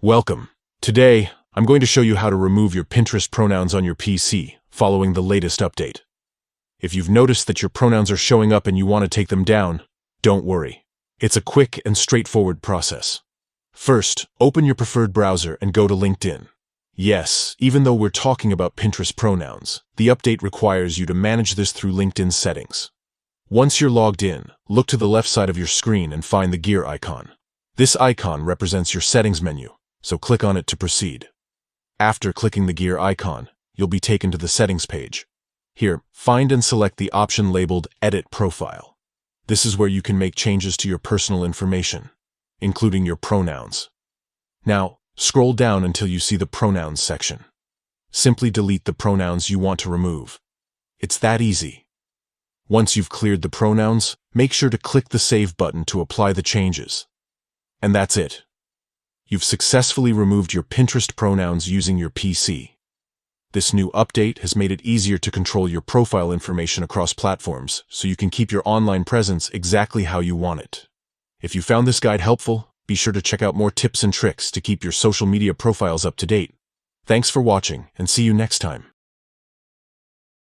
Welcome. Today, I'm going to show you how to remove your Pinterest pronouns on your PC following the latest update. If you've noticed that your pronouns are showing up and you want to take them down, don't worry. It's a quick and straightforward process. First, open your preferred browser and go to LinkedIn. Yes, even though we're talking about Pinterest pronouns, the update requires you to manage this through LinkedIn settings. Once you're logged in, look to the left side of your screen and find the gear icon. This icon represents your settings menu, so click on it to proceed. After clicking the gear icon, you'll be taken to the settings page. Here, find and select the option labeled Edit Profile. This is where you can make changes to your personal information, including your pronouns. Now, scroll down until you see the Pronouns section. Simply delete the pronouns you want to remove. It's that easy. Once you've cleared the pronouns, make sure to click the Save button to apply the changes. And that's it. You've successfully removed your Pinterest pronouns using your PC. This new update has made it easier to control your profile information across platforms, so you can keep your online presence exactly how you want it. If you found this guide helpful, be sure to check out more tips and tricks to keep your social media profiles up to date. Thanks for watching, and see you next time.